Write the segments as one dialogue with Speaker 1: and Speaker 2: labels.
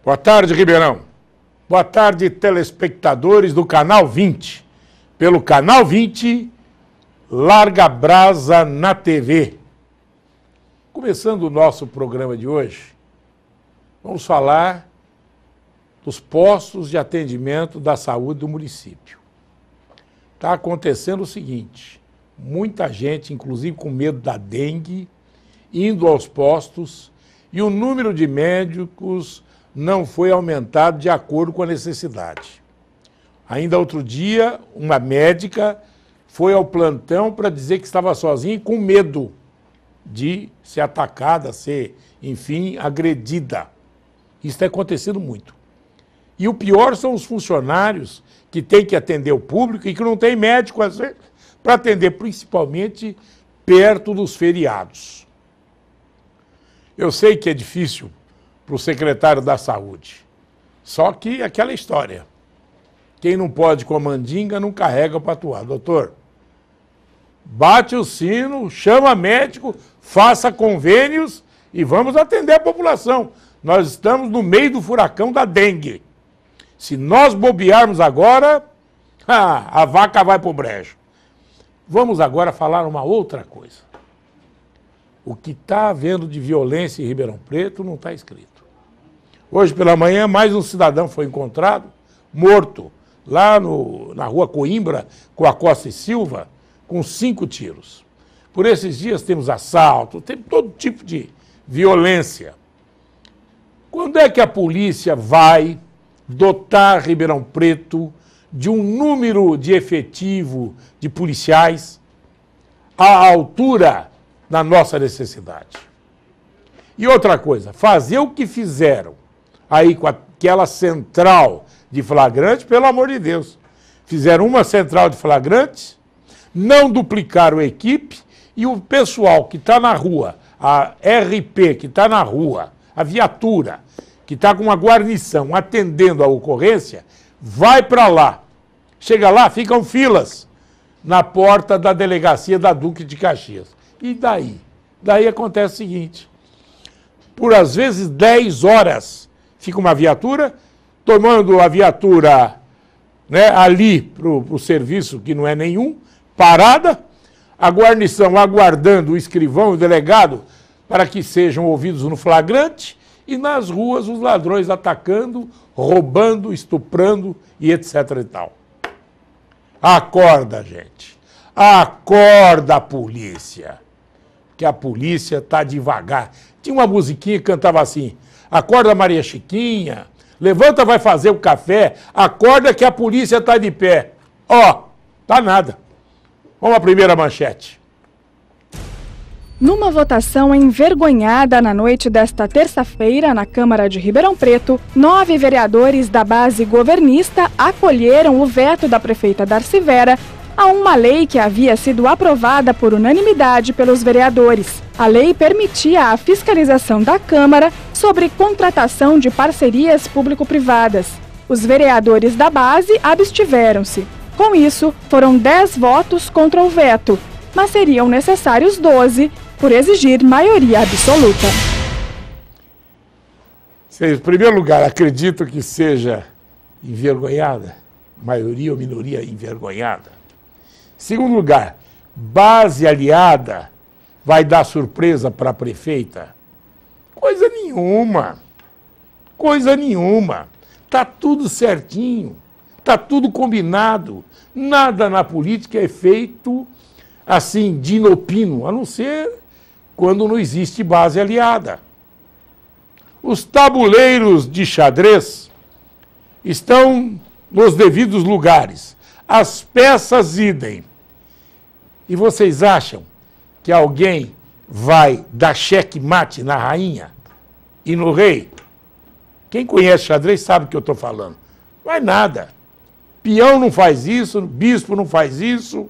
Speaker 1: Boa tarde, Ribeirão. Boa tarde, telespectadores do Canal 20. Pelo Canal 20, Larga Brasa na TV. Começando o nosso programa de hoje, vamos falar dos postos de atendimento da saúde do município. Está acontecendo o seguinte, muita gente, inclusive com medo da dengue, indo aos postos e o número de médicos não foi aumentado de acordo com a necessidade. Ainda outro dia, uma médica foi ao plantão para dizer que estava sozinha e com medo de ser atacada, ser, enfim, agredida. Isso tem acontecido muito. E o pior são os funcionários que têm que atender o público e que não tem médico, às vezes, para atender, principalmente perto dos feriados. Eu sei que é difícil para o secretário da Saúde. Só que aquela história. Quem não pode com a mandinga não carrega para atuar. Doutor, bate o sino, chama médico, faça convênios e vamos atender a população. Nós estamos no meio do furacão da dengue. Se nós bobearmos agora, a vaca vai para o brejo. Vamos agora falar uma outra coisa. O que está havendo de violência em Ribeirão Preto não está escrito. Hoje pela manhã, mais um cidadão foi encontrado, morto, lá na rua Coimbra, com a Costa e Silva, com 5 tiros. Por esses dias temos assalto, tem todo tipo de violência. Quando é que a polícia vai dotar Ribeirão Preto de um número de efetivo de policiais à altura da nossa necessidade? E outra coisa, fazer o que fizeram aí com aquela central de flagrante, pelo amor de Deus. Fizeram uma central de flagrante, não duplicaram a equipe e o pessoal que está na rua, a RP que está na rua, a viatura que está com uma guarnição atendendo a ocorrência, vai para lá. Chega lá, ficam filas na porta da delegacia da Duque de Caxias. E daí? Daí acontece o seguinte, por às vezes 10 horas fica uma viatura, tomando a viatura, né, ali para o serviço, que não é nenhum, parada, a guarnição aguardando o escrivão e o delegado para que sejam ouvidos no flagrante, e nas ruas os ladrões atacando, roubando, estuprando e etc. e tal. Acorda, gente. Acorda, polícia. Que a polícia está devagar. Tinha uma musiquinha que cantava assim, acorda Maria Chiquinha, levanta, vai fazer o café, acorda que a polícia está de pé. Ó, tá nada. Vamos à primeira manchete.
Speaker 2: Numa votação envergonhada na noite desta terça-feira na Câmara de Ribeirão Preto, 9 vereadores da base governista acolheram o veto da prefeita Darcy Vera a uma lei que havia sido aprovada por unanimidade pelos vereadores. A lei permitia a fiscalização da Câmara sobre contratação de parcerias público-privadas. Os vereadores da base abstiveram-se. Com isso, foram 10 votos contra o veto, mas seriam necessários 12 por exigir maioria absoluta.
Speaker 1: Em primeiro lugar, acredito que seja envergonhada, maioria ou minoria envergonhada. Segundo lugar, base aliada vai dar surpresa para a prefeita? Coisa nenhuma. Coisa nenhuma. Está tudo certinho. Está tudo combinado. Nada na política é feito assim, de inopino, a não ser quando não existe base aliada. Os tabuleiros de xadrez estão nos devidos lugares. As peças idem. E vocês acham que alguém vai dar checkmate na rainha e no rei? Quem conhece xadrez sabe o que eu estou falando. Não é nada. Peão não faz isso, bispo não faz isso,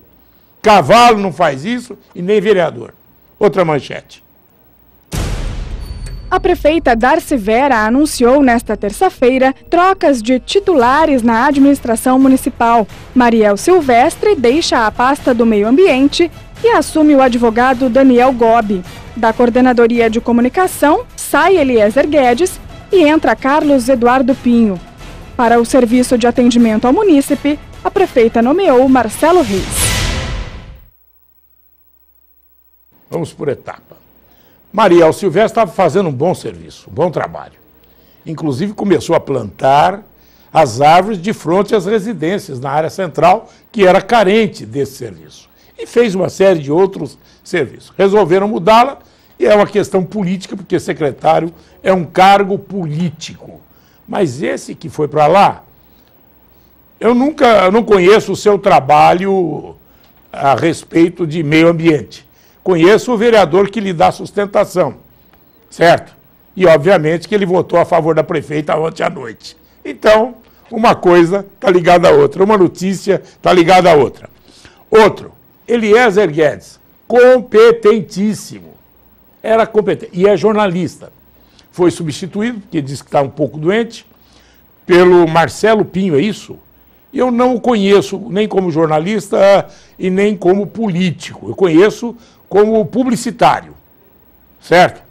Speaker 1: cavalo não faz isso e nem vereador. Outra manchete.
Speaker 2: A prefeita Darcy Vera anunciou nesta terça-feira trocas de titulares na administração municipal. Mariel Silvestre deixa a pasta do Meio Ambiente e assume o advogado Daniel Gobi. Da Coordenadoria de Comunicação, sai Eliezer Guedes e entra Carlos Eduardo Pinho. Para o serviço de atendimento ao munícipe, a prefeita nomeou Marcelo Reis.
Speaker 1: Vamos por etapa. Mariel Silvestre estava fazendo um bom serviço, um bom trabalho. Inclusive começou a plantar as árvores de frente às residências na área central, que era carente desse serviço. E fez uma série de outros serviços. Resolveram mudá-la e é uma questão política, porque secretário é um cargo político. Mas esse que foi para lá, eu não conheço o seu trabalho a respeito de meio ambiente. Conheço o vereador que lhe dá sustentação, certo? E, obviamente, que ele votou a favor da prefeita ontem à noite. Então, uma coisa está ligada à outra, uma notícia está ligada à outra. Outro, Eliezer Guedes, competentíssimo. Era competente e é jornalista. Foi substituído, porque disse que está um pouco doente, pelo Marcelo Pinho, é isso? Eu não o conheço nem como jornalista e nem como político. Eu conheço como publicitário, certo?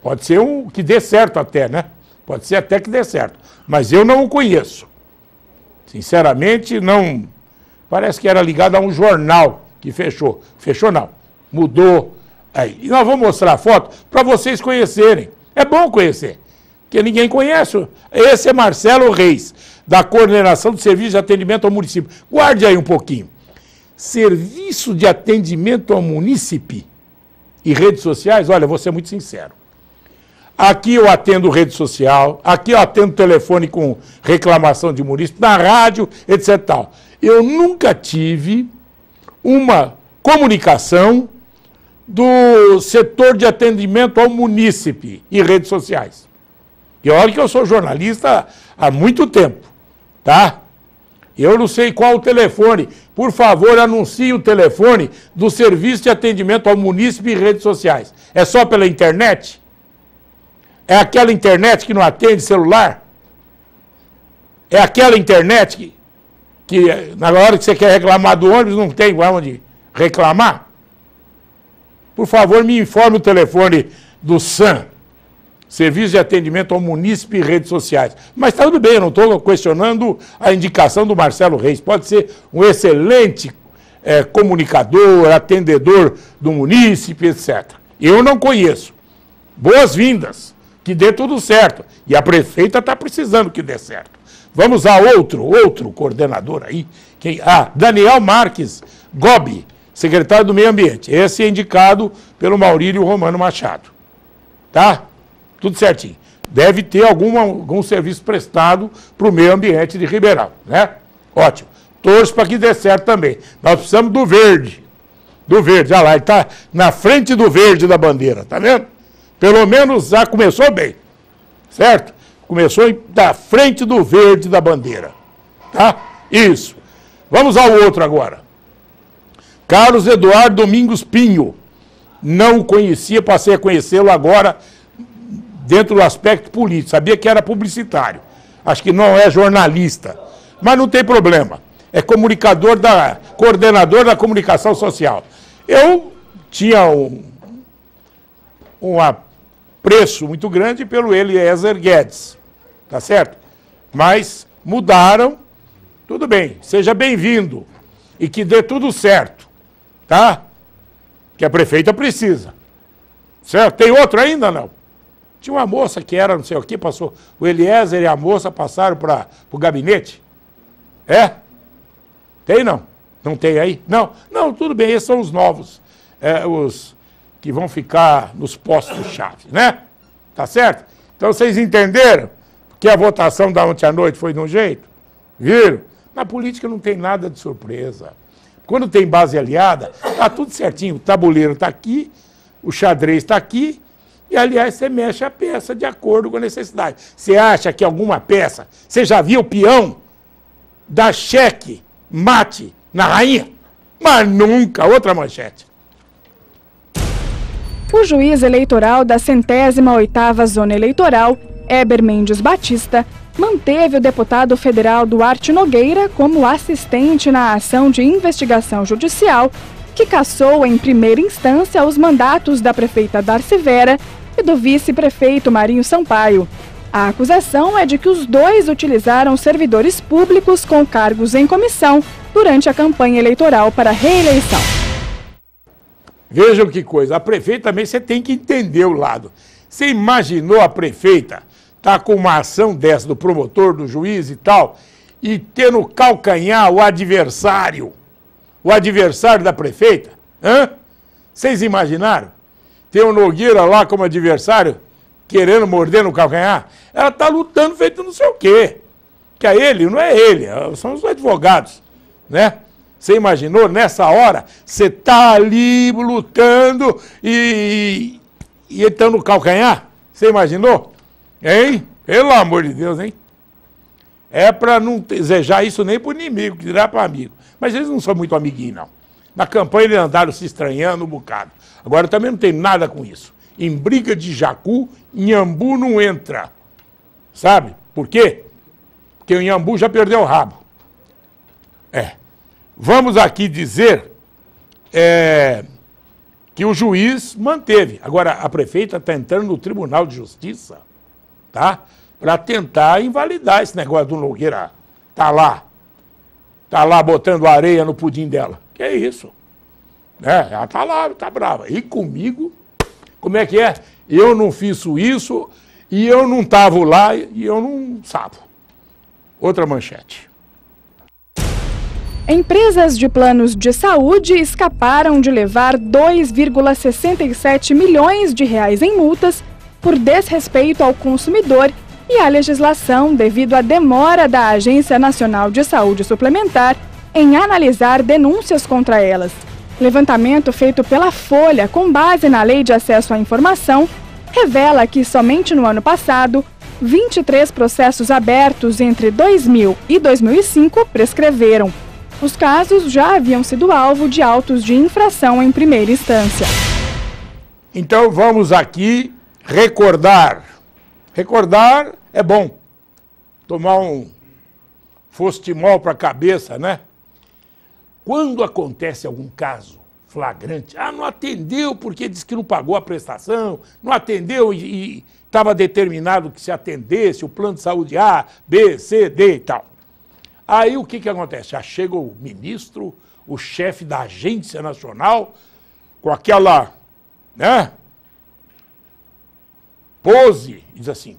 Speaker 1: Pode ser um que dê certo até, né? Pode ser até que dê certo. Mas eu não o conheço. Sinceramente, não. Parece que era ligado a um jornal que fechou. Fechou não. Mudou. Aí. E nós vamos mostrar a foto para vocês conhecerem. É bom conhecer, porque ninguém conhece. Esse é Marcelo Reis, da Coordenação do Serviço de Atendimento ao Município. Guarde aí um pouquinho. Serviço de Atendimento ao Município e redes sociais, olha, vou ser muito sincero. Aqui eu atendo rede social, aqui eu atendo telefone com reclamação de município, na rádio, etc. Tal. Eu nunca tive uma comunicação do setor de atendimento ao munícipe e redes sociais. E olha que eu sou jornalista há muito tempo, tá? Eu não sei qual o telefone. Por favor, anuncie o telefone do Serviço de Atendimento ao Munícipe e redes sociais. É só pela internet? É aquela internet que não atende celular? É aquela internet que na hora que você quer reclamar do ônibus não tem onde reclamar? Por favor, me informe o telefone do SAM, Serviço de Atendimento ao Munícipe e Redes Sociais. Mas está tudo bem, eu não estou questionando a indicação do Marcelo Reis. Pode ser um excelente comunicador, atendedor do munícipe, etc. Eu não conheço. Boas-vindas, que dê tudo certo. E a prefeita está precisando que dê certo. Vamos a outro coordenador aí. Daniel Marques Gobi, secretário do Meio Ambiente. Esse é indicado pelo Maurílio Romano Machado. Tá? Tudo certinho. Deve ter algum serviço prestado para o meio ambiente de Ribeirão, né? Ótimo. Torço para que dê certo também. Nós precisamos do verde. Do verde, olha lá, ele está na frente do verde da bandeira, tá vendo? Pelo menos já começou bem, certo? Começou da frente do verde da bandeira, tá? Isso. Vamos ao outro agora. Carlos Eduardo Domingos Pinho. Não o conhecia, passei a conhecê-lo agora dentro do aspecto político. Sabia que era publicitário. Acho que não é jornalista. Mas não tem problema. É coordenador da comunicação social. Eu tinha um apreço muito grande pelo Eliezer Guedes. Tá certo? Mas mudaram. Tudo bem. Seja bem-vindo. E que dê tudo certo. Tá? Que a prefeita precisa. Certo? Tem outro ainda, não? Tinha uma moça que era não sei o que, passou. O Eliezer e a moça passaram para o gabinete. É? Tem, não? Não tem aí? Não, tudo bem, esses são os novos. Os que vão ficar nos postos-chave, né? Tá certo? Então vocês entenderam que a votação da ontem à noite foi de um jeito? Viram? Na política não tem nada de surpresa. Quando tem base aliada, tá tudo certinho. O tabuleiro está aqui, o xadrez está aqui, e, aliás, você mexe a peça de acordo com a necessidade. Você acha que alguma peça... Você já viu o peão dar cheque, mate, na rainha? Mas nunca. Outra manchete.
Speaker 2: O juiz eleitoral da 108ª Zona Eleitoral, Heber Mendes Batista, manteve o deputado federal Duarte Nogueira como assistente na ação de investigação judicial que cassou em primeira instância os mandatos da prefeita Darcy Vera e do vice-prefeito Marinho Sampaio. A acusação é de que os dois utilizaram servidores públicos com cargos em comissão durante a campanha eleitoral para a reeleição.
Speaker 1: Vejam que coisa, a prefeita também você tem que entender o lado. Você imaginou a prefeita tá com uma ação dessa do promotor, do juiz e tal, e ter no calcanhar o adversário da prefeita? Hã? Vocês imaginaram? Tem o Nogueira lá como adversário, querendo morder no calcanhar? Ela tá lutando feito não sei o quê. Que é ele, não é ele, são os advogados, né? Você imaginou, nessa hora, você tá ali lutando e ele tá no calcanhar? Você imaginou? Hein? Pelo amor de Deus, hein? É para não desejar isso nem pro inimigo, que dirá para amigo. Mas eles não são muito amiguinhos, não. Na campanha eles andaram se estranhando um bocado. Agora também não tem nada com isso. Em briga de jacu, Inhambu não entra. Sabe? Por quê? Porque o Inhambu já perdeu o rabo. Vamos aqui dizer que o juiz manteve. Agora, a prefeita está entrando no Tribunal de Justiça, tá? Para tentar invalidar esse negócio do Nogueira. Tá lá botando areia no pudim dela. Que é isso? Ela tá lá, tá brava. E comigo, como é que é? Eu não fiz isso e eu não estava lá e eu não sabo. Outra manchete.
Speaker 2: Empresas de planos de saúde escaparam de levar 2,67 milhões de reais em multas por desrespeito ao consumidor e à legislação devido à demora da Agência Nacional de Saúde Suplementar em analisar denúncias contra elas. Levantamento feito pela Folha com base na Lei de Acesso à Informação revela que somente no ano passado, 23 processos abertos entre 2000 e 2005 prescreveram. Os casos já haviam sido alvo de autos de infração em primeira instância.
Speaker 1: Então vamos aqui recordar. Recordar é bom. Tomar um Fostimol para a cabeça, né? Quando acontece algum caso flagrante, não atendeu porque disse que não pagou a prestação, não atendeu e estava determinado que se atendesse o plano de saúde A, B, C, D e tal. Aí o que acontece? Já chega o ministro, o chefe da Agência Nacional, com aquela, né, pose, e diz assim: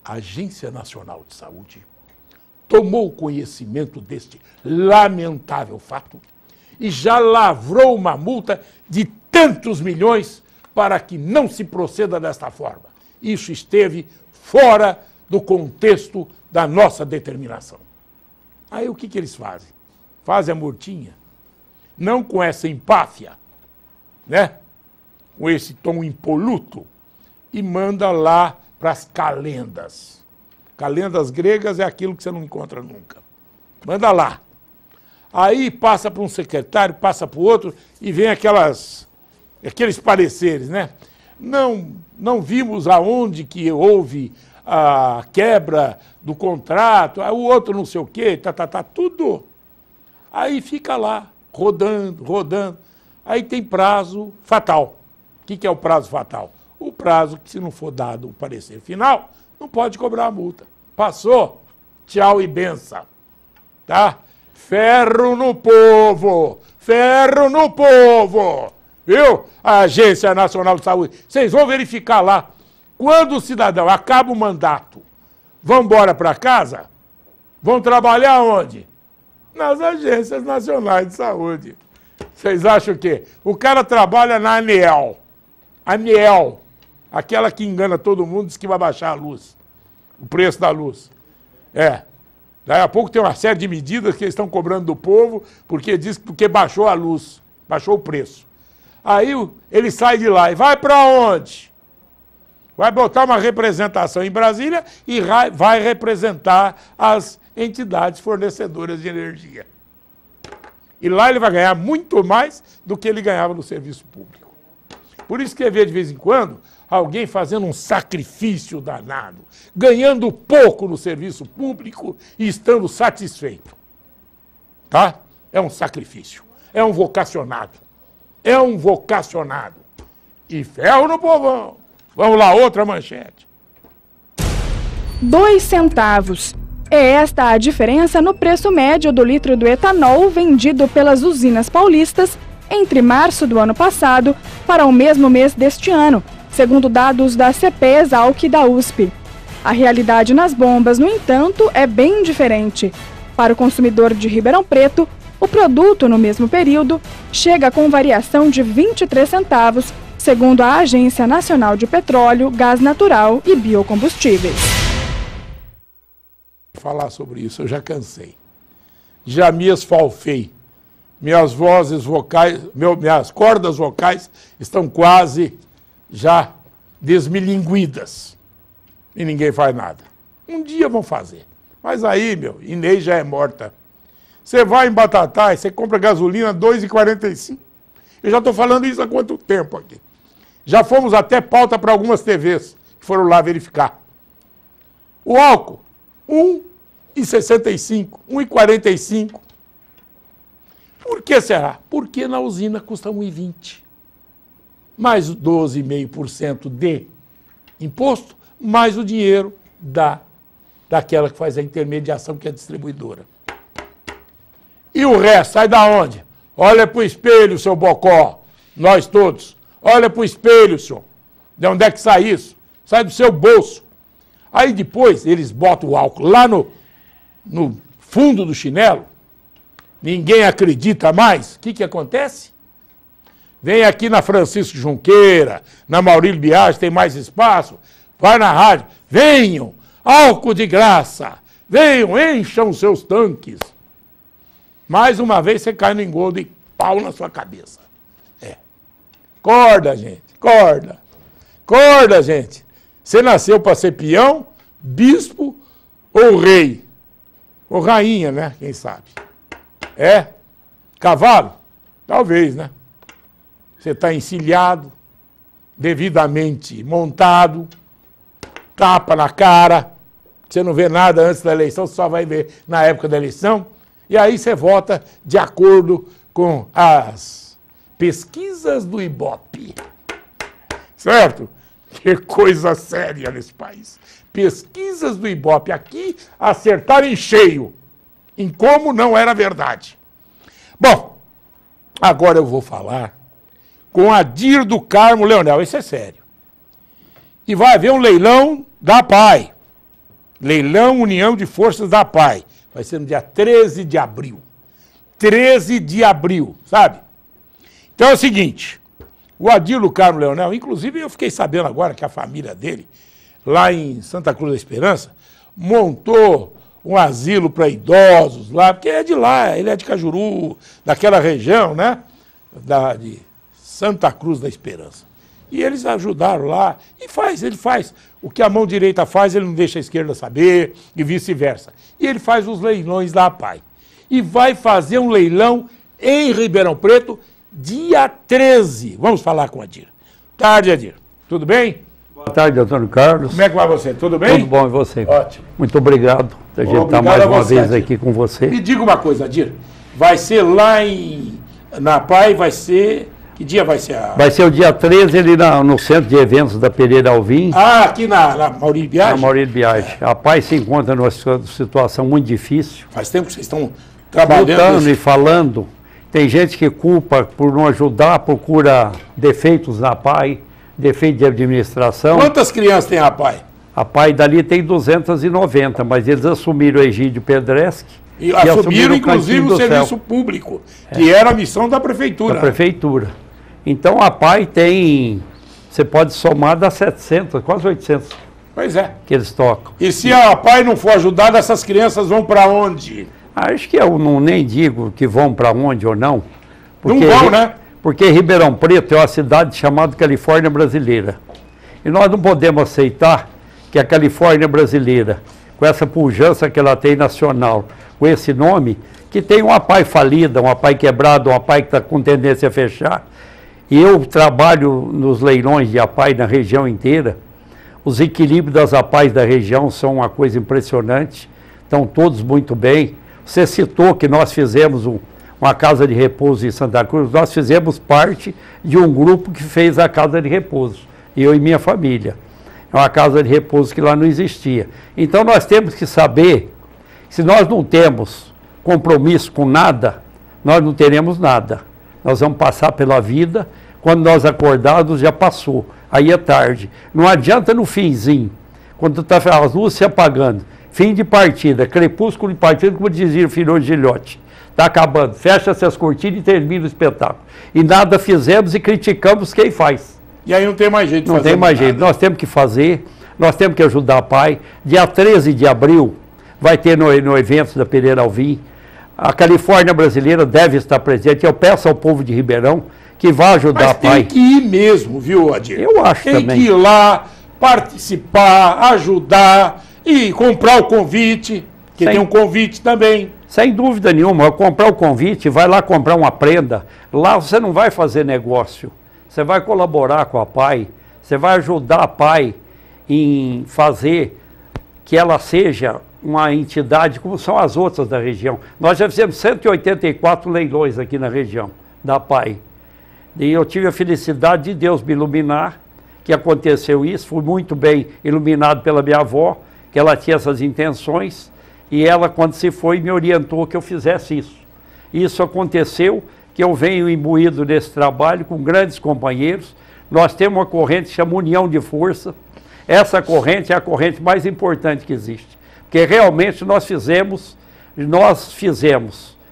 Speaker 1: a Agência Nacional de Saúde tomou conhecimento deste lamentável fato e já lavrou uma multa de tantos milhões para que não se proceda desta forma. Isso esteve fora do contexto da nossa determinação. Aí o que eles fazem? Fazem a mortinha, não com essa empáfia, né? Com esse tom impoluto, e manda lá para as calendas. Calendas gregas é aquilo que você não encontra nunca. Manda lá. Aí passa para um secretário, passa para o outro, e vem aqueles pareceres, né? Não vimos aonde que houve a quebra do contrato, o outro não sei o quê, tudo. Aí fica lá, rodando. Aí tem prazo fatal. O que é o prazo fatal? O prazo que, se não for dado o parecer final, não pode cobrar a multa. Passou, tchau e benção. Tá? Ferro no povo! Ferro no povo! Viu? A Agência Nacional de Saúde. Vocês vão verificar lá. Quando o cidadão acaba o mandato, vão embora para casa, vão trabalhar onde? Nas Agências Nacionais de Saúde. Vocês acham o quê? O cara trabalha na ANEEL. ANEEL, aquela que engana todo mundo, diz que vai baixar a luz, o preço da luz. Daí a pouco tem uma série de medidas que eles estão cobrando do povo, porque diz que baixou a luz, baixou o preço. Aí ele sai de lá e vai para onde? Vai botar uma representação em Brasília e vai representar as entidades fornecedoras de energia. E lá ele vai ganhar muito mais do que ele ganhava no serviço público. Por isso que vê de vez em quando alguém fazendo um sacrifício danado, ganhando pouco no serviço público e estando satisfeito. Tá? É um sacrifício. É um vocacionado. É um vocacionado. E ferro no povão. Vamos lá, outra manchete.
Speaker 2: 2 centavos. É esta a diferença no preço médio do litro do etanol vendido pelas usinas paulistas entre março do ano passado para o mesmo mês deste ano, segundo dados da CEPES-ALC da USP. A realidade nas bombas, no entanto, é bem diferente. Para o consumidor de Ribeirão Preto, o produto, no mesmo período, chega com variação de 23 centavos, segundo a Agência Nacional de Petróleo, Gás Natural e Biocombustíveis.
Speaker 1: Falar sobre isso, eu já cansei. Já me esfalfei. Minhas vozes vocais, minhas cordas vocais estão quase já desmilinguidas. E ninguém faz nada. Um dia vão fazer. Mas aí, Inês já é morta. Você vai em Batatais, você compra gasolina R$ 2,45. Eu já estou falando isso há quanto tempo aqui. Já fomos até pauta para algumas TVs que foram lá verificar. O álcool, R$ 1,65, R$ 1,45. Por que será? Porque na usina custa R$ 1,20. Mais 12,5% de imposto, mais o dinheiro daquela que faz a intermediação, que é a distribuidora. E o resto sai da onde? Olha para o espelho, seu bocó, nós todos. Olha para o espelho, senhor. De onde é que sai isso? Sai do seu bolso. Aí depois eles botam o álcool lá no fundo do chinelo. Ninguém acredita mais. O que acontece? Vem aqui na Francisco Junqueira, na Maurílio Biagi, tem mais espaço. Vai na rádio. Venham, álcool de graça. Venham, encham os seus tanques. Mais uma vez você cai no engodo e pau na sua cabeça. Acorda, gente, acorda. Acorda, gente. Você nasceu para ser peão, bispo ou rei? Ou rainha, né? Quem sabe? Cavalo? Talvez, né? Você está encilhado, devidamente montado, tapa na cara, você não vê nada antes da eleição, você só vai ver na época da eleição, e aí você vota de acordo com as pesquisas do Ibope. Certo? Que coisa séria nesse país. Pesquisas do Ibope aqui acertaram em cheio, em como não era verdade. Bom, agora eu vou falar com Adir do Carmo Leonel, isso é sério. E vai haver um leilão da APAI. Leilão União de Forças da APAI. Vai ser no dia 13 de abril. 13 de abril, sabe? Então é o seguinte, o Adir do Carmo Leonel, inclusive eu fiquei sabendo agora que a família dele, lá em Santa Cruz da Esperança, montou um asilo para idosos lá, porque é de lá, ele é de Cajuru, daquela região, né? De Santa Cruz da Esperança. E eles ajudaram lá, e ele faz. O que a mão direita faz, ele não deixa a esquerda saber, e vice-versa. E ele faz os leilões da APAI. E vai fazer um leilão em Ribeirão Preto, dia 13. Vamos falar com o Adir. Tarde, Adir. Tudo bem?
Speaker 3: Boa tarde, Antônio Carlos.
Speaker 1: Como é que vai você? Tudo bem?
Speaker 3: Tudo bom, e você?
Speaker 1: Ótimo.
Speaker 3: Muito obrigado por a gente estar mais uma vez aqui com você.
Speaker 1: Me diga uma coisa, Adir. Vai ser lá na APAI, vai ser... Que dia vai ser?
Speaker 3: Vai ser o dia 13, ali no centro de eventos da Pereira Alvim.
Speaker 1: Ah, aqui na Maurílio Biagi?
Speaker 3: Na Maurílio Biagi. A APAI se encontra numa situação muito difícil.
Speaker 1: Faz tempo que vocês estão trabalhando.
Speaker 3: Lutando e falando. Tem gente que culpa por não ajudar, procura defeitos na APAI, defeito de administração.
Speaker 1: Quantas crianças tem a APAI?
Speaker 3: A APAI dali tem 290, mas eles assumiram o Egídio Pedreschi.
Speaker 1: E assumiram, inclusive, o serviço público, que era a missão da prefeitura.
Speaker 3: Da prefeitura. Então, a APAI tem, você pode somar, dá 700, quase 800.
Speaker 1: Pois é.
Speaker 3: Que eles tocam.
Speaker 1: E se a APAI não for ajudada, essas crianças vão para onde?
Speaker 3: Acho que eu não nem digo que vão para onde ou não.
Speaker 1: Porque, não vão, né?
Speaker 3: Porque Ribeirão Preto é uma cidade chamada Califórnia Brasileira. E nós não podemos aceitar que a Califórnia Brasileira, com essa pujança que ela tem nacional, com esse nome, que tem uma APAI falida, uma APAI quebrada, uma APAI que está com tendência a fechar. E eu trabalho nos leilões de APAI na região inteira. Os equilíbrios das APAIs da região são uma coisa impressionante, estão todos muito bem. Você citou que nós fizemos uma casa de repouso em Santa Cruz, nós fizemos parte de um grupo que fez a casa de repouso, eu e minha família. É uma casa de repouso que lá não existia. Então nós temos que saber, se nós não temos compromisso com nada, nós não teremos nada. Nós vamos passar pela vida, quando nós acordados já passou, aí é tarde. Não adianta no finzinho, quando está as luzes se apagando, fim de partida, crepúsculo de partida, como dizia o filho de Gilhote. Está acabando, fecha-se as cortinas e termina o espetáculo. E nada fizemos e criticamos quem faz.
Speaker 1: E aí não tem mais jeito de fazer.
Speaker 3: Não tem mais jeito, nós temos que fazer, nós temos que ajudar o pai. Dia 13 de abril vai ter no evento da Pereira Alvim. A Califórnia Brasileira deve estar presente. Eu peço ao povo de Ribeirão que vá ajudar o pai.
Speaker 1: Tem que ir mesmo, viu, Adir?
Speaker 3: Eu acho também.
Speaker 1: Tem que ir lá, participar, ajudar e comprar o convite, que tem um convite também.
Speaker 3: Sem dúvida nenhuma, comprar o convite, vai lá comprar uma prenda. Lá você não vai fazer negócio. Você vai colaborar com a PAI, você vai ajudar a PAI em fazer que ela seja uma entidade como são as outras da região. Nós já fizemos 184 leilões aqui na região da PAI. E eu tive a felicidade de Deus me iluminar, que aconteceu isso. Fui muito bem iluminado pela minha avó, que ela tinha essas intenções, e ela, quando se foi, me orientou que eu fizesse isso. Isso aconteceu, que eu venho imbuído nesse trabalho com grandes companheiros. Nós temos uma corrente que chama União de Força. Essa corrente é a corrente mais importante que existe. Porque realmente nós fizemos,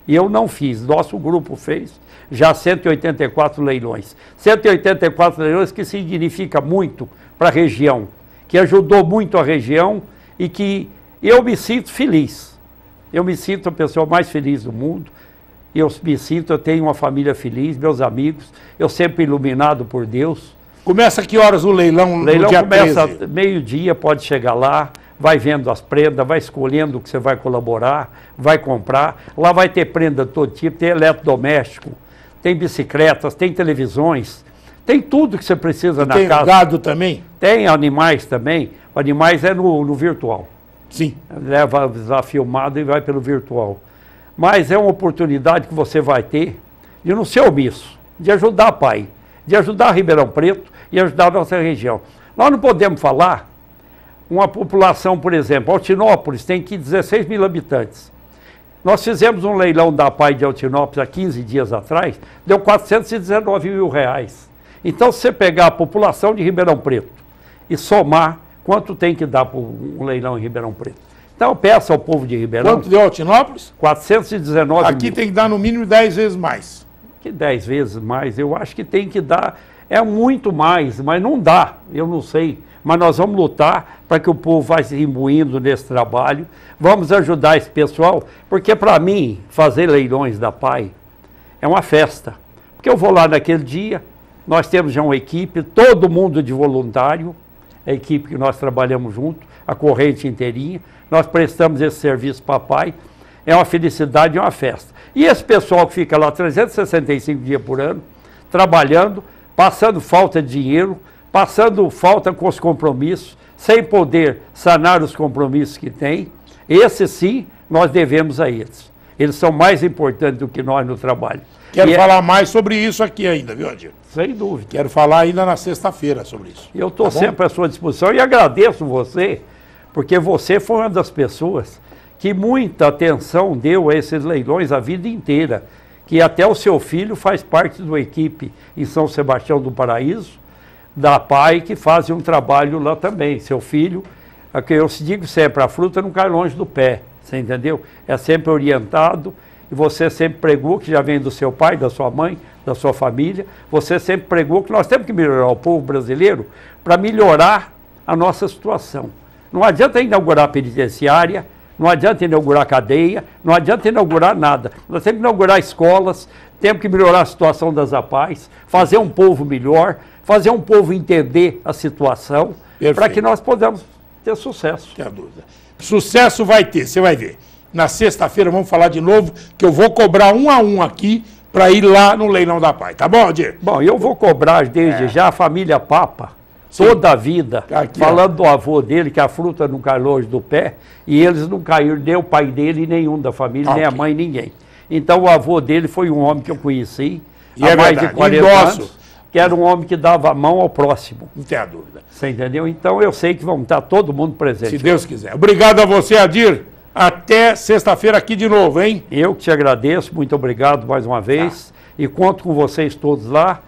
Speaker 3: e eu não fiz, nosso grupo fez, já 184 leilões. 184 leilões que significa muito para a região, que ajudou muito a região e que eu me sinto feliz. Eu me sinto a pessoa mais feliz do mundo. Eu tenho uma família feliz, meus amigos, eu sempre iluminado por Deus.
Speaker 1: Começa que horas o leilão?
Speaker 3: O leilão começa meio-dia, pode chegar lá, vai vendo as prendas, vai escolhendo o que você vai colaborar, vai comprar. Lá vai ter prenda de todo tipo, tem eletrodoméstico, tem bicicletas, tem televisões, tem tudo que você precisa na casa. Tem
Speaker 1: gado também?
Speaker 3: Tem animais também, animais é no virtual.
Speaker 1: Sim.
Speaker 3: Leva a filmado e vai pelo virtual. Mas é uma oportunidade que você vai ter de não ser omisso, de ajudar a PAI, de ajudar a Ribeirão Preto e ajudar a nossa região. Nós não podemos falar uma população, por exemplo, Altinópolis tem 16 mil habitantes. Nós fizemos um leilão da PAI de Altinópolis há 15 dias atrás, deu 419 mil reais. Então, se você pegar a população de Ribeirão Preto e somar, quanto tem que dar para um leilão em Ribeirão Preto? Então, eu peço ao povo de Ribeirão...
Speaker 1: Quanto deu Altinópolis?
Speaker 3: 419
Speaker 1: Aqui
Speaker 3: mil.
Speaker 1: Tem que dar no mínimo 10 vezes mais.
Speaker 3: Que 10 vezes mais? Eu acho que tem que dar... É muito mais, mas não dá, eu não sei. Mas nós vamos lutar para que o povo vá se imbuindo nesse trabalho. Vamos ajudar esse pessoal, porque para mim, fazer leilões da PAI é uma festa. Porque eu vou lá naquele dia, nós temos já uma equipe, todo mundo de voluntário, a equipe que nós trabalhamos junto, a corrente inteirinha, nós prestamos esse serviço para a PAI, é uma felicidade e uma festa. E esse pessoal que fica lá 365 dias por ano, trabalhando, passando falta de dinheiro, passando falta com os compromissos, sem poder sanar os compromissos que tem, esse sim, nós devemos a eles. Eles são mais importantes do que nós no trabalho.
Speaker 1: Quero falar mais sobre isso aqui ainda, viu, Adir?
Speaker 3: Sem dúvida.
Speaker 1: Quero falar ainda na sexta-feira sobre isso.
Speaker 3: Eu estou sempre à sua disposição e agradeço você, porque você foi uma das pessoas que muita atenção deu a esses leilões a vida inteira, que até o seu filho faz parte de uma equipe em São Sebastião do Paraíso, da PAI, que faz um trabalho lá também. Seu filho, eu digo sempre, a fruta não cai longe do pé, você entendeu? É sempre orientado, e você sempre pregou, que já vem do seu pai, da sua mãe, da sua família, você sempre pregou que nós temos que melhorar o povo brasileiro para melhorar a nossa situação. Não adianta inaugurar penitenciária, não adianta inaugurar cadeia, não adianta inaugurar nada. Nós temos que inaugurar escolas, temos que melhorar a situação das APAES, fazer um povo melhor, fazer um povo entender a situação, para que nós possamos ter sucesso.
Speaker 1: Não tem dúvida. Sucesso vai ter, você vai ver. Na sexta-feira vamos falar de novo, que eu vou cobrar um a um aqui para ir lá no leilão da PAI. Tá bom, Adir?
Speaker 3: Bom, eu vou cobrar desde já a família Papa, toda a vida, aqui, falando do avô dele, que a fruta não cai longe do pé, e eles não caíram, nem o pai dele, nenhum da família, nem a mãe, ninguém. Então o avô dele foi um homem que eu conheci há mais de 40 anos. que era um homem que dava a mão ao próximo.
Speaker 1: Não tem a dúvida.
Speaker 3: Você entendeu? Então eu sei que vão estar todo mundo presente.
Speaker 1: Se Deus quiser. Obrigado a você, Adir. Até sexta-feira aqui de novo, hein?
Speaker 3: Eu que te agradeço, muito obrigado mais uma vez. E conto com vocês todos lá.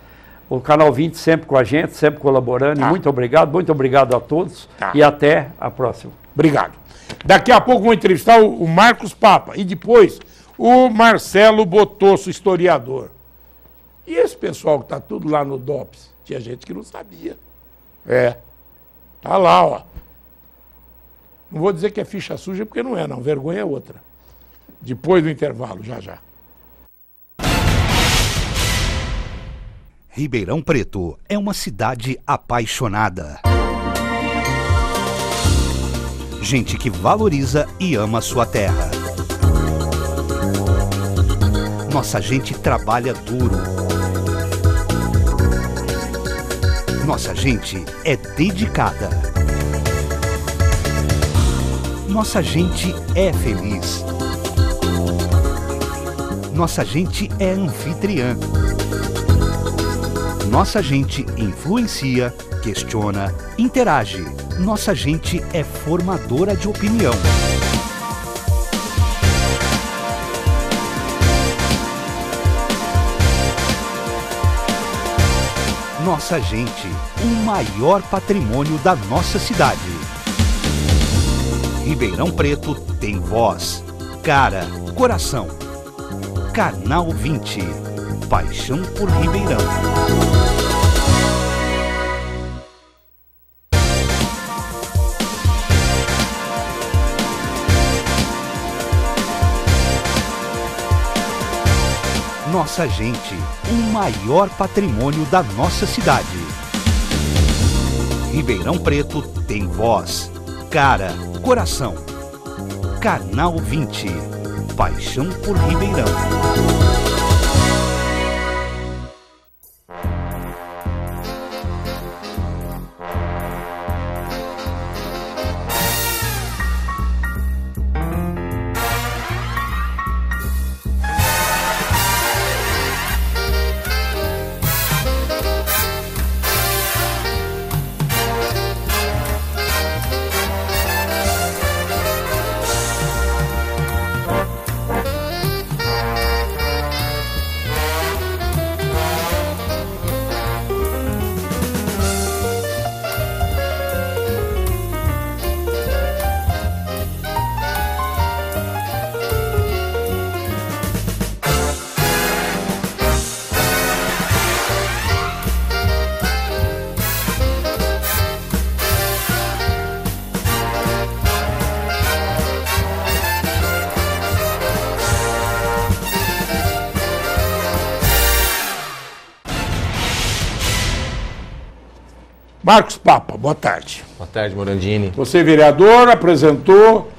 Speaker 3: O Canal 20 sempre com a gente, sempre colaborando. E muito obrigado a todos. E até a próxima.
Speaker 1: Obrigado. Daqui a pouco vou entrevistar o Marcos Papa e depois o Marcelo Botosso, historiador. E esse pessoal que está tudo lá no DOPS? Tinha gente que não sabia. Tá lá, ó. Não vou dizer que é ficha suja, porque não é, não. Vergonha é outra. Depois do intervalo, já.
Speaker 4: Ribeirão Preto é uma cidade apaixonada. Gente que valoriza e ama sua terra. Nossa gente trabalha duro. Nossa gente é dedicada. Nossa gente é feliz. Nossa gente é anfitriã. Nossa gente influencia, questiona, interage. Nossa gente é formadora de opinião. Nossa gente, o maior patrimônio da nossa cidade. Ribeirão Preto tem voz, cara, coração. Canal 20. Paixão por Ribeirão. Nossa gente, o maior patrimônio da nossa cidade. Ribeirão Preto tem voz, cara, coração. Canal 20. Paixão por Ribeirão.
Speaker 1: Marcos Papa, boa tarde.
Speaker 5: Boa tarde, Morandini.
Speaker 1: Você, vereador, apresentou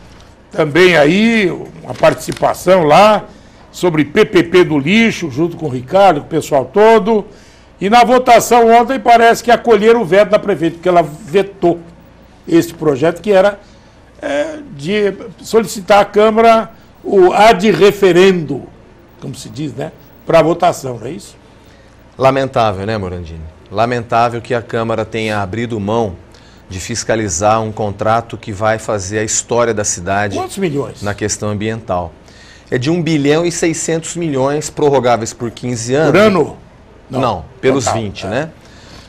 Speaker 1: também aí uma participação lá sobre PPP do lixo, junto com o Ricardo, com o pessoal todo. E na votação ontem parece que acolheram o veto da prefeita, porque ela vetou esse projeto que era de solicitar à Câmara o ad referendo, como se diz, né, para votação, não é isso?
Speaker 5: Lamentável, né, Morandini? Lamentável que a Câmara tenha abrido mão de fiscalizar um contrato que vai fazer a história da cidade.
Speaker 1: Quantos milhões?
Speaker 5: Na questão ambiental. É de 1 bilhão e 600 milhões prorrogáveis por 15 anos.
Speaker 1: Por ano?
Speaker 5: Não, pelos total, 20, né?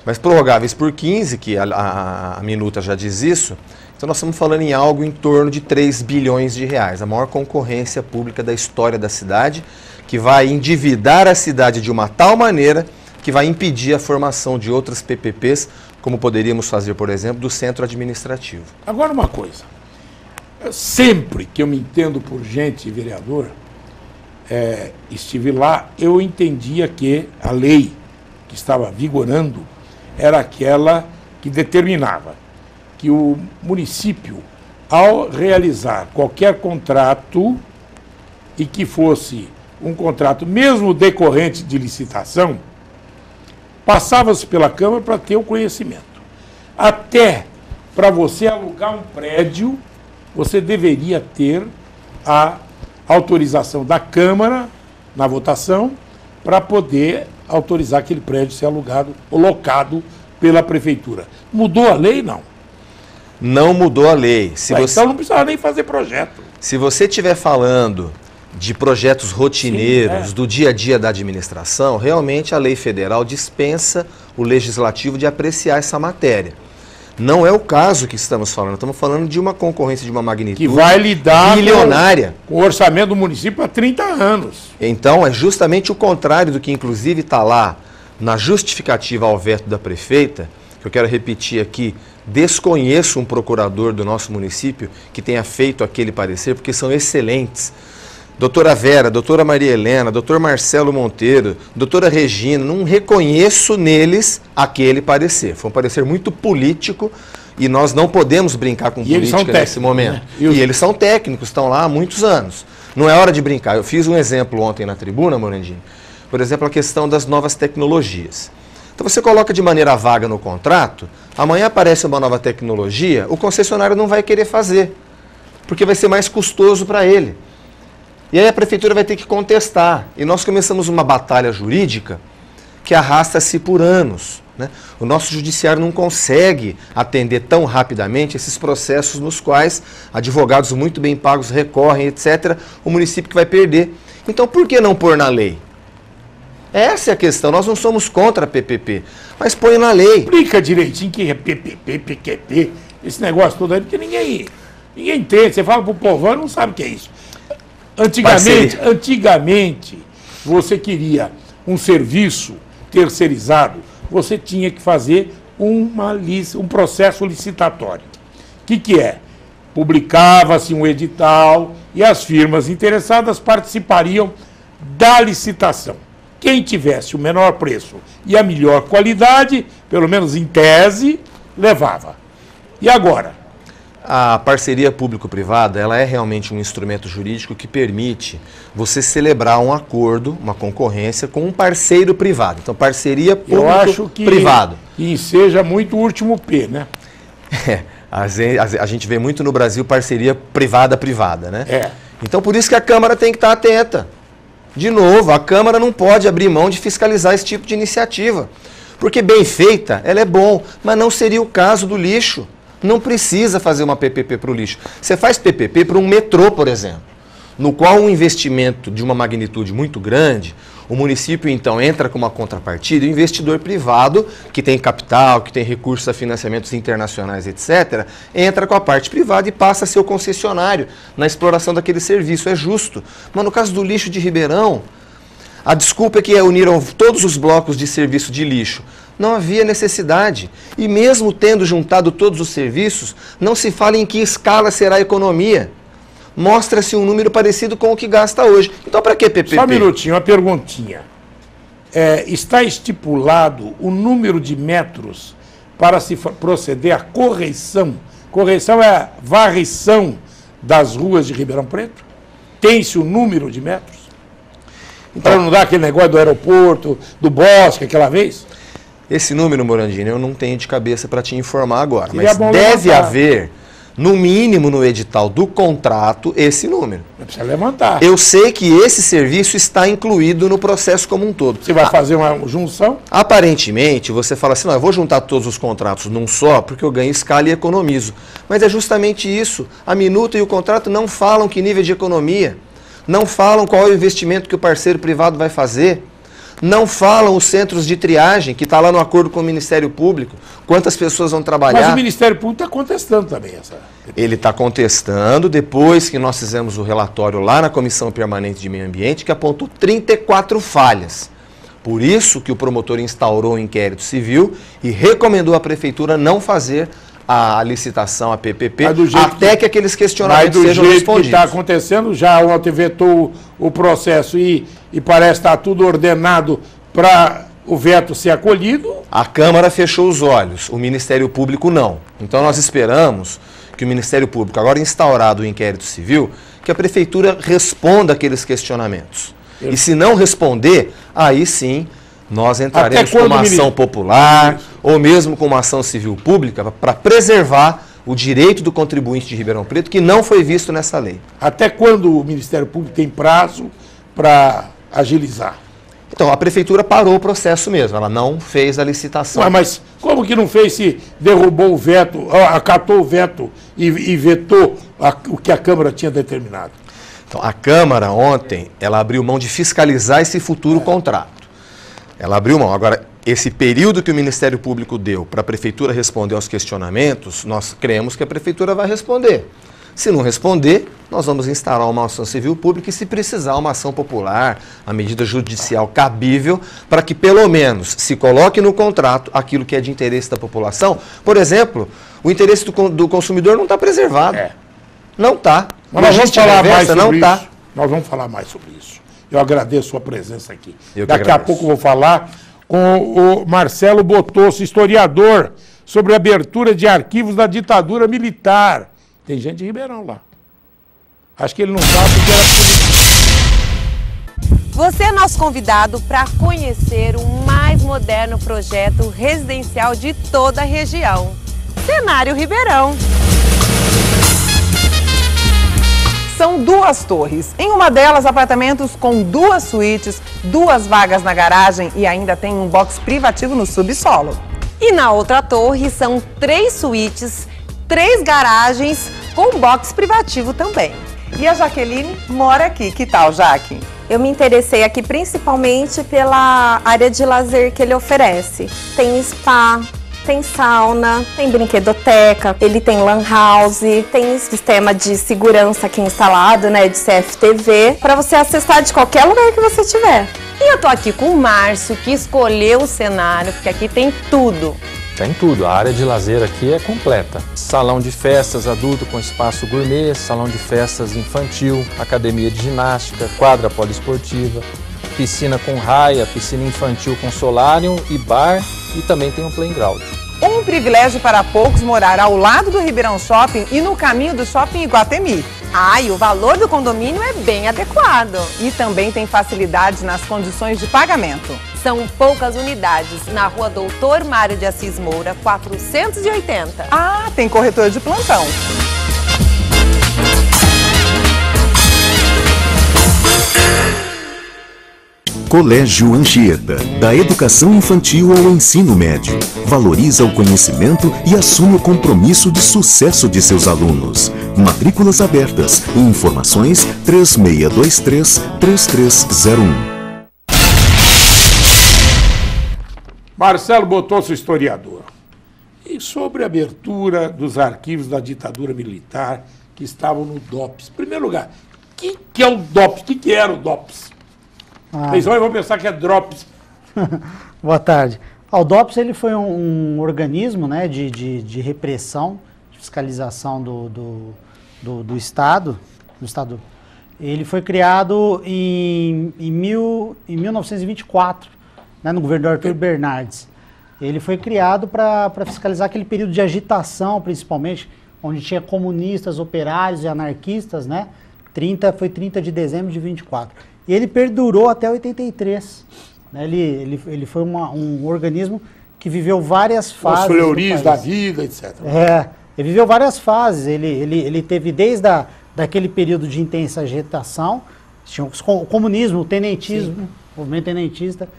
Speaker 5: Mas prorrogáveis por 15, que a minuta já diz isso, então nós estamos falando em algo em torno de 3 bilhões de reais. A maior concorrência pública da história da cidade, que vai endividar a cidade de uma tal maneira que vai impedir a formação de outras PPPs, como poderíamos fazer, por exemplo, do centro administrativo.
Speaker 1: Agora uma coisa, sempre que eu me entendo por gente vereadora, estive lá, eu entendia que a lei que estava vigorando era aquela que determinava que o município, ao realizar qualquer contrato e que fosse um contrato mesmo decorrente de licitação, passava-se pela Câmara para ter o conhecimento. Até para você alugar um prédio, você deveria ter a autorização da Câmara na votação para poder autorizar aquele prédio ser alugado ou locado pela prefeitura. Mudou a lei, não?
Speaker 5: Não mudou a lei.
Speaker 1: Então não precisava nem fazer projeto.
Speaker 5: Se você estiver falando de projetos rotineiros, do dia a dia da administração, realmente a lei federal dispensa o legislativo de apreciar essa matéria. Não é o caso que estamos falando de uma concorrência de uma magnitude
Speaker 1: que vai lidar
Speaker 5: bilionária
Speaker 1: com o orçamento do município há 30 anos.
Speaker 5: Então, é justamente o contrário do que, inclusive, está lá na justificativa ao veto da prefeita, que eu quero repetir aqui, desconheço um procurador do nosso município que tenha feito aquele parecer, porque são excelentes. Doutora Vera, doutora Maria Helena, doutor Marcelo Monteiro, doutora Regina, não reconheço neles aquele parecer. Foi um parecer muito político e nós não podemos brincar com política nesse momento. Né? E eles são técnicos, estão lá há muitos anos. Não é hora de brincar. Eu fiz um exemplo ontem na tribuna, Morandini, por exemplo, a questão das novas tecnologias. Então você coloca de maneira vaga no contrato, amanhã aparece uma nova tecnologia, o concessionário não vai querer fazer, porque vai ser mais custoso para ele. E aí a prefeitura vai ter que contestar. E nós começamos uma batalha jurídica que arrasta-se por anos. Né? O nosso judiciário não consegue atender tão rapidamente esses processos nos quais advogados muito bem pagos recorrem, etc. O município que vai perder. Então por que não pôr na lei? Essa é a questão. Nós não somos contra a PPP, mas põe na lei.
Speaker 1: Explica direitinho que é PPP, PQP, esse negócio todo aí, porque ninguém entende. Você fala pro povão e não sabe o que é isso. Antigamente, você queria um serviço terceirizado, você tinha que fazer um processo licitatório. O que é? Publicava-se um edital e as firmas interessadas participariam da licitação. Quem tivesse o menor preço e a melhor qualidade, pelo menos em tese, levava. E agora?
Speaker 5: A parceria público-privada, ela é realmente um instrumento jurídico que permite você celebrar um acordo, uma concorrência com um parceiro privado. Então, parceria público-privado.
Speaker 1: E seja muito o último P, né?
Speaker 5: A gente vê muito no Brasil parceria privada-privada, né?
Speaker 1: É.
Speaker 5: Então, por isso que a Câmara tem que estar atenta. De novo, a Câmara não pode abrir mão de fiscalizar esse tipo de iniciativa. Porque bem feita, ela é bom, mas não seria o caso do lixo. Não precisa fazer uma PPP para o lixo. Você faz PPP para um metrô, por exemplo, no qual um investimento de uma magnitude muito grande, o município então entra com uma contrapartida, e o investidor privado, que tem capital, que tem recursos a financiamentos internacionais, etc., entra com a parte privada e passa a ser o concessionário na exploração daquele serviço. É justo. Mas no caso do lixo de Ribeirão, a desculpa é que uniram todos os blocos de serviço de lixo. Não havia necessidade. E mesmo tendo juntado todos os serviços, não se fala em que escala será a economia. Mostra-se um número parecido com o que gasta hoje. Então, para que PPP?
Speaker 1: Só um minutinho, uma perguntinha. Está estipulado o número de metros para se proceder à correção? Correção é a varrição das ruas de Ribeirão Preto? Tem-se o número de metros? Então não dá aquele negócio do aeroporto, do bosque, aquela vez?
Speaker 5: Esse número, Morandini, eu não tenho de cabeça para te informar agora, mas deve haver, no mínimo no edital do contrato, esse número.
Speaker 1: Precisa levantar.
Speaker 5: Eu sei que esse serviço está incluído no processo como um todo.
Speaker 1: Você vai fazer uma junção?
Speaker 5: Aparentemente, você fala assim, não, eu vou juntar todos os contratos num só, porque eu ganho escala e economizo. Mas é justamente isso. A minuta e o contrato não falam que nível de economia, não falam qual é o investimento que o parceiro privado vai fazer. Não falam os centros de triagem, que está lá no acordo com o Ministério Público, quantas pessoas vão trabalhar.
Speaker 1: Mas o Ministério Público está contestando também essa.
Speaker 5: Ele está contestando, depois que nós fizemos o relatório lá na Comissão Permanente de Meio Ambiente, que apontou 34 falhas. Por isso que o promotor instaurou um inquérito civil e recomendou à Prefeitura não fazer a licitação, a PPP, até que aqueles questionamentos sejam respondidos. Do jeito que está
Speaker 1: acontecendo, já ontem vetou o processo e parece estar tudo ordenado para o veto ser acolhido.
Speaker 5: A Câmara fechou os olhos, o Ministério Público não. Então nós esperamos que o Ministério Público, agora instaurado o inquérito civil, que a Prefeitura responda aqueles questionamentos. E se não responder, aí sim nós entraremos com uma ação popular ou mesmo com uma ação civil pública para preservar o direito do contribuinte de Ribeirão Preto, que não foi visto nessa lei.
Speaker 1: Até quando o Ministério Público tem prazo para agilizar?
Speaker 5: Então, a prefeitura parou o processo mesmo, ela não fez a licitação.
Speaker 1: Ué, mas como que não fez se derrubou o veto, acatou o veto e vetou o que a Câmara tinha determinado?
Speaker 5: Então, a Câmara ontem, ela abriu mão de fiscalizar esse futuro contrato. Ela abriu mão. Agora, esse período que o Ministério Público deu para a Prefeitura responder aos questionamentos, nós cremos que a Prefeitura vai responder. Se não responder, nós vamos instaurar uma ação civil pública e, se precisar, uma ação popular, a medida judicial cabível, para que, pelo menos, se coloque no contrato aquilo que é de interesse da população. Por exemplo, o interesse do consumidor não está preservado. Não está.
Speaker 1: Mas nós vamos falar mais sobre isso. Nós vamos falar mais sobre isso. Eu agradeço a sua presença aqui. Daqui a pouco eu vou falar com o Marcelo Botosso, historiador, sobre a abertura de arquivos da ditadura militar. Tem gente de Ribeirão lá. Acho que ele não sabe porque era político.
Speaker 6: Você é nosso convidado para conhecer o mais moderno projeto residencial de toda a região. Cenário Ribeirão.
Speaker 7: São 2 torres. Em uma delas, apartamentos com 2 suítes, 2 vagas na garagem e ainda tem um box privativo no subsolo.
Speaker 6: E na outra torre são 3 suítes, 3 garagens com box privativo também.
Speaker 7: E a Jaqueline mora aqui. Que tal, Jaque?
Speaker 8: Eu me interessei aqui principalmente pela área de lazer que ele oferece. Tem spa, tem sauna, tem brinquedoteca, ele tem lan house, tem sistema de segurança aqui instalado, né, de CFTV, para você acessar de qualquer lugar que você tiver.
Speaker 6: E eu tô aqui com o Márcio, que escolheu o cenário, porque aqui tem tudo.
Speaker 9: Tem tudo, a área de lazer aqui é completa. Salão de festas adulto com espaço gourmet, salão de festas infantil, academia de ginástica, quadra poliesportiva, piscina com raia, piscina infantil com solário e bar, e também tem um playground.
Speaker 7: Um privilégio para poucos morar ao lado do Ribeirão Shopping e no caminho do Shopping Iguatemi.
Speaker 6: E o valor do condomínio é bem adequado.
Speaker 7: E também tem facilidade nas condições de pagamento.
Speaker 6: São poucas unidades na Rua Doutor Mário de Assis Moura, 480.
Speaker 7: Tem corretor de plantão.
Speaker 10: Colégio Anchieta, da educação infantil ao ensino médio, valoriza o conhecimento e assume o compromisso de sucesso de seus alunos. Matrículas abertas e informações 3623-3301.
Speaker 1: Marcelo Botosso, historiador. E sobre a abertura dos arquivos da ditadura militar que estavam no DOPS. Em primeiro lugar, o que é o DOPS? O que era o DOPS? Vocês vão pensar que é DROPS.
Speaker 11: Boa tarde. O DOPS ele foi um organismo, né, de repressão, de fiscalização do Estado. Ele foi criado em 1924, né, no governo do Arthur Bernardes. Ele foi criado para fiscalizar aquele período de agitação, principalmente, onde tinha comunistas, operários e anarquistas, né? Foi 30 de dezembro de 24. E ele perdurou até 83. Né? Ele foi um organismo que viveu várias fases. Os
Speaker 1: fleuris da vida, etc.
Speaker 11: Ele viveu várias fases. Ele teve desde daquele período de intensa agitação, tinha o comunismo, o tenentismo, o movimento tenentista,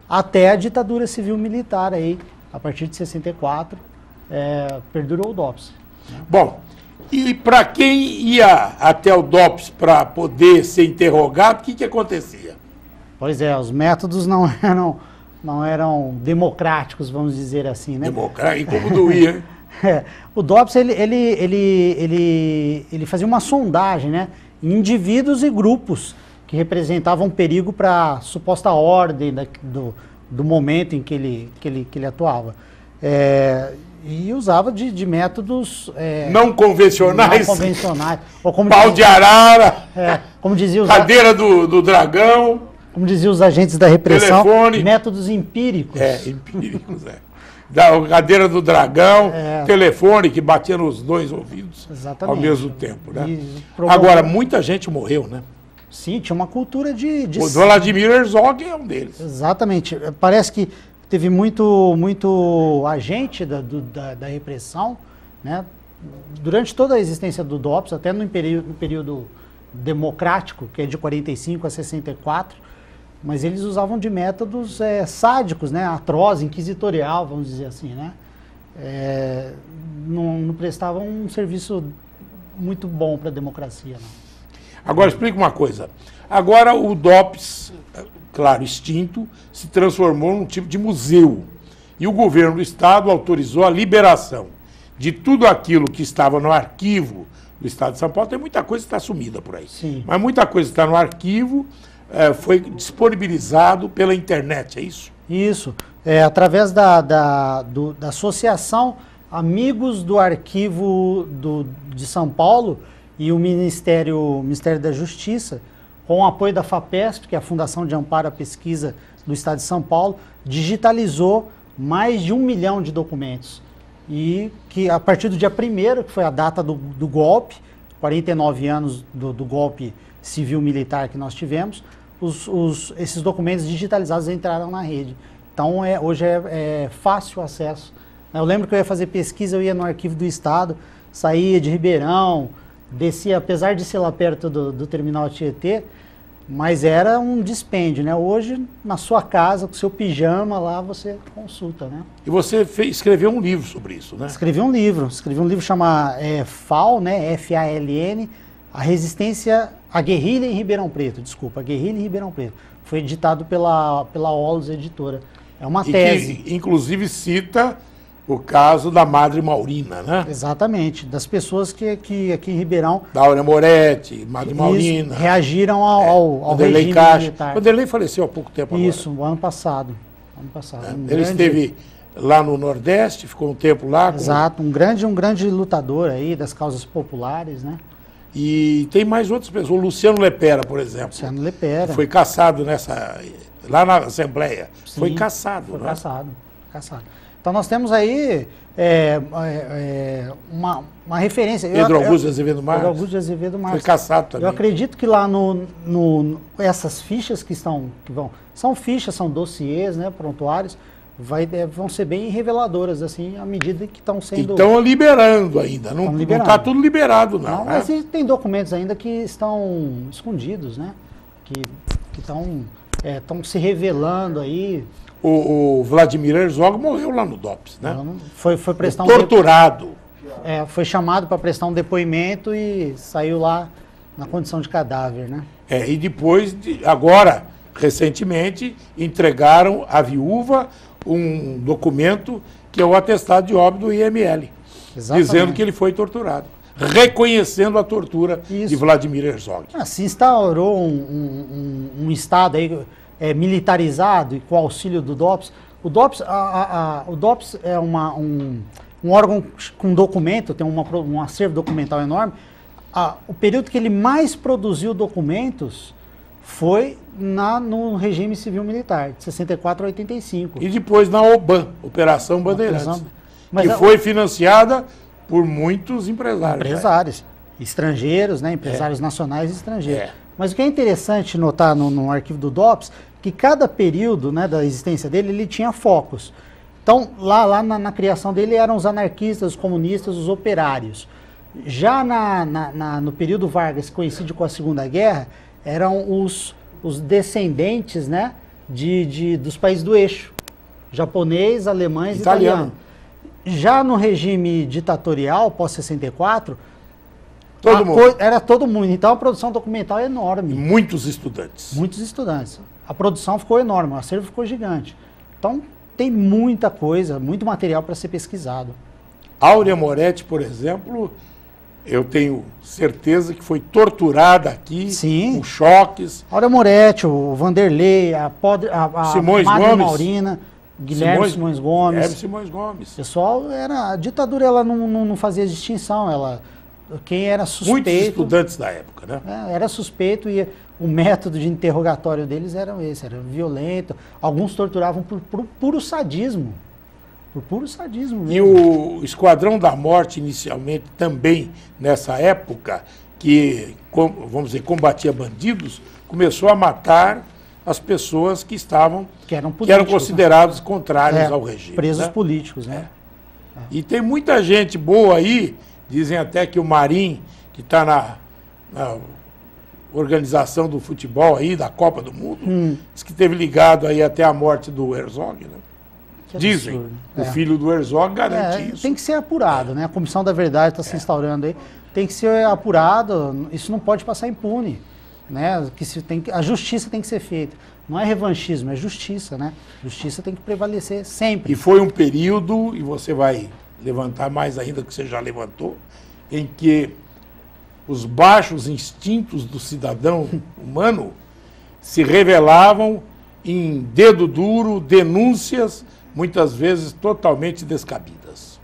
Speaker 11: até a ditadura civil-militar aí, a partir de 64, perdurou o DOPS. Né?
Speaker 1: Bom, e para quem ia até o DOPS para poder ser interrogado, o que acontecia?
Speaker 11: Pois é, os métodos não eram democráticos, vamos dizer assim, né?
Speaker 1: Democrático, como doía, hein?
Speaker 11: O DOPS, ele fazia uma sondagem, né? Em indivíduos e grupos que representavam perigo para a suposta ordem do momento em que ele atuava. E usava de métodos...
Speaker 1: não convencionais.
Speaker 11: Não convencionais. Ou como
Speaker 1: pau de arara.
Speaker 11: Como dizia
Speaker 1: cadeira do dragão.
Speaker 11: Como diziam os agentes da repressão.
Speaker 1: Telefone.
Speaker 11: Métodos empíricos.
Speaker 1: Empíricos, Da cadeira do dragão, telefone que batia nos 2 ouvidos.
Speaker 11: Exatamente.
Speaker 1: Ao mesmo tempo, né? Agora, muita gente morreu, né?
Speaker 11: Sim, tinha uma cultura de...
Speaker 1: O Vladimir Herzog é um deles.
Speaker 11: Exatamente. Parece que teve muito agente da repressão, né? Durante toda a existência do DOPS, até no período democrático, que é de 45 a 64, mas eles usavam de métodos sádicos, né? Atroz, inquisitorial, vamos dizer assim, né? Não prestavam um serviço muito bom para a democracia, não.
Speaker 1: Agora, explica uma coisa. Agora o DOPS, claro, extinto, se transformou num tipo de museu. E o governo do Estado autorizou a liberação de tudo aquilo que estava no arquivo do Estado de São Paulo. Tem muita coisa que está sumida por aí.
Speaker 11: Sim.
Speaker 1: Mas muita coisa que está no arquivo foi disponibilizado pela internet, é isso?
Speaker 11: Isso. Através da Associação Amigos do Arquivo de São Paulo e o Ministério da Justiça, com o apoio da FAPESP, que é a Fundação de Amparo à Pesquisa do Estado de São Paulo, digitalizou mais de 1 milhão de documentos. E que a partir do dia 1º, que foi a data do golpe, 49 anos do golpe civil-militar que nós tivemos, esses documentos digitalizados entraram na rede. Então, hoje é fácil acesso. Eu lembro que eu ia fazer pesquisa, eu ia no Arquivo do Estado, saía de Ribeirão, descia, apesar de ser lá perto do terminal Tietê, mas era um dispêndio, né? Hoje, na sua casa, com seu pijama lá, você consulta, né?
Speaker 1: E você escreveu um livro sobre isso, né?
Speaker 11: Escrevi um livro chamado FAL, né? F-A-L-N, A Resistência, a Guerrilha em Ribeirão Preto, desculpa, a Guerrilha em Ribeirão Preto. Foi editado pela Olus Editora. É uma tese.
Speaker 1: Que, inclusive, cita o caso da Madre Maurina, né?
Speaker 11: Exatamente, das pessoas que aqui em Ribeirão...
Speaker 1: Da Áurea Moretti, Madre Maurina...
Speaker 11: Reagiram ao regime militar.
Speaker 1: O Vanderlei faleceu há pouco tempo agora.
Speaker 11: Isso, ano passado.
Speaker 1: Ele esteve lá no Nordeste, ficou um tempo lá.
Speaker 11: Exato, um grande lutador aí das causas populares, né?
Speaker 1: E tem mais outras pessoas, o Luciano Lepera, por exemplo.
Speaker 11: Luciano Lepera.
Speaker 1: Foi caçado lá na Assembleia.
Speaker 11: Sim,
Speaker 1: foi caçado,
Speaker 11: foi
Speaker 1: né?
Speaker 11: Caçado. Então nós temos aí uma referência.
Speaker 1: Pedro Augusto de Azevedo Marques.
Speaker 11: Pedro Augusto de Azevedo Marques.
Speaker 1: Foi caçado também.
Speaker 11: Eu acredito que lá essas fichas que vão, são fichas, são dossiês, né, prontuários, vão ser bem reveladoras, assim, à medida que estão sendo...
Speaker 1: Estão liberando ainda, não está tudo liberado, não.
Speaker 11: Não, mas tem documentos ainda que estão escondidos, né, que estão se revelando aí.
Speaker 1: O Vladimir Herzog morreu lá no DOPS, né?
Speaker 11: Foi prestar
Speaker 1: torturado.
Speaker 11: Foi chamado para prestar um depoimento e saiu lá na condição de cadáver, né?
Speaker 1: E depois, agora, recentemente, entregaram à viúva um documento que é o atestado de óbito do IML,
Speaker 11: Exatamente.
Speaker 1: Dizendo que ele foi torturado, reconhecendo a tortura de Vladimir Herzog.
Speaker 11: Se instaurou um Estado aí, militarizado e com o auxílio do DOPS. O DOPS é um órgão com documento, tem um acervo documental enorme. O período que ele mais produziu documentos foi no regime civil-militar, de 64 a 85.
Speaker 1: E depois na OBAN, Operação Bandeirantes, que foi financiada por muitos empresários.
Speaker 11: Estrangeiros, né? Empresários nacionais e estrangeiros. Mas o que é interessante notar no arquivo do DOPS, que cada período, né, da existência dele, ele tinha focos. Então, lá na criação dele eram os anarquistas, os comunistas, os operários. Já no período Vargas, que coincide com a Segunda Guerra, eram os descendentes, né, dos países do eixo, japonês, alemães e italiano. Já no regime ditatorial, pós-64, era todo mundo. Então a produção documental é enorme.
Speaker 1: Muitos estudantes.
Speaker 11: A produção ficou enorme, o acervo ficou gigante. Então tem muita coisa, muito material para ser pesquisado.
Speaker 1: Áurea Moretti, por exemplo, eu tenho certeza que foi torturada aqui, com choques.
Speaker 11: Áurea Moretti, o Vanderlei, a Madre Maurina, Guilherme Simões Gomes. Pessoal, a ditadura ela não fazia distinção, quem era suspeito...
Speaker 1: Muitos estudantes da época, né?
Speaker 11: Era suspeito e o método de interrogatório deles era violento. Alguns torturavam por puro sadismo. Por puro sadismo mesmo.
Speaker 1: E o Esquadrão da Morte, inicialmente, também nessa época, que, vamos dizer, combatia bandidos, começou a matar as pessoas que eram considerados contrários ao regime.
Speaker 11: Presos políticos, né?
Speaker 1: E tem muita gente boa aí, dizem até que o Marim, que está organização do futebol aí, da Copa do Mundo, diz que teve ligado aí até a morte do Herzog, né? Dizem, o filho do Herzog garante isso.
Speaker 11: Tem que ser apurado, né? A Comissão da Verdade está se instaurando aí. Tem que ser apurado, isso não pode passar impune, né? A justiça tem que ser feita. Não é revanchismo, é justiça, né? Justiça tem que prevalecer sempre.
Speaker 1: E foi um período, e você vai levantar mais ainda do que você já levantou, em que os baixos instintos do cidadão humano se revelavam em dedo duro, denúncias, muitas vezes totalmente descabidas.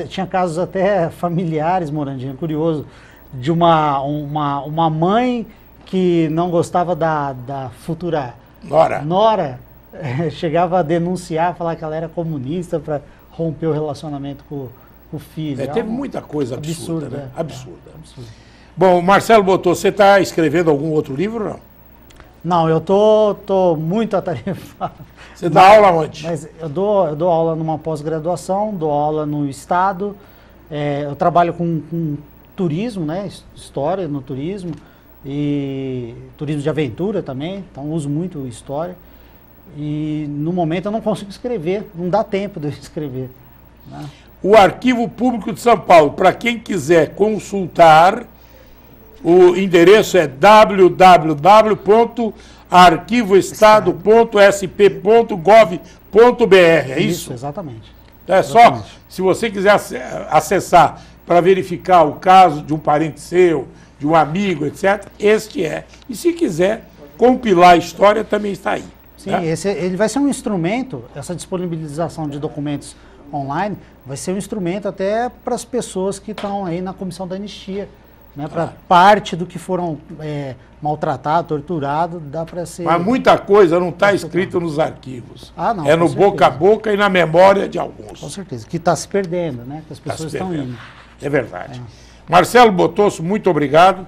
Speaker 11: Tinha casos até familiares, Morandinha, curioso, de uma mãe que não gostava da futura nora chegava a denunciar, falar que ela era comunista para romper o relacionamento com o filho.
Speaker 1: Teve muita coisa absurda, né? Absurda. Bom, Marcelo Botô, você está escrevendo algum outro livro, não?
Speaker 11: Não, eu tô muito atarefado.
Speaker 1: Você dá aula onde?
Speaker 11: Mas eu dou aula numa pós-graduação, dou aula no Estado, eu trabalho com turismo, né? História no turismo, e turismo de aventura também, então uso muito história. E no momento eu não consigo escrever, não dá tempo de eu escrever, né?
Speaker 1: O Arquivo Público de São Paulo, para quem quiser consultar, o endereço é www.arquivoestado.sp.gov.br, é isso?
Speaker 11: Exatamente.
Speaker 1: É só, se você quiser acessar para verificar o caso de um parente seu, de um amigo, etc., este é. E se quiser compilar a história, também está aí.
Speaker 11: Sim, ele vai ser um instrumento, essa disponibilização de documentos online, vai ser um instrumento até para as pessoas que estão aí na comissão da anistia, né? Para parte do que foram maltratados, torturados, dá para ser...
Speaker 1: Mas muita coisa não está escrita nos arquivos.
Speaker 11: Não,
Speaker 1: é no boca a boca e na memória de alguns.
Speaker 11: Com certeza, que está se perdendo, né? Que as pessoas estão indo.
Speaker 1: É verdade. Marcelo Botosso, muito obrigado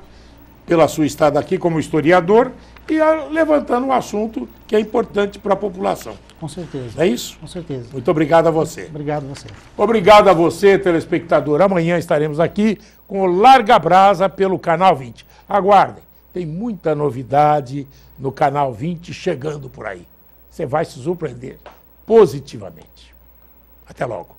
Speaker 1: pela sua estada aqui como historiador e levantando um assunto que é importante para a população.
Speaker 11: Com certeza.
Speaker 1: É isso?
Speaker 11: Com certeza.
Speaker 1: Muito obrigado a você.
Speaker 11: Obrigado a você.
Speaker 1: Obrigado a você, telespectador. Amanhã estaremos aqui com o Larga Brasa pelo Canal 20. Aguardem, tem muita novidade no Canal 20 chegando por aí. Você vai se surpreender positivamente. Até logo.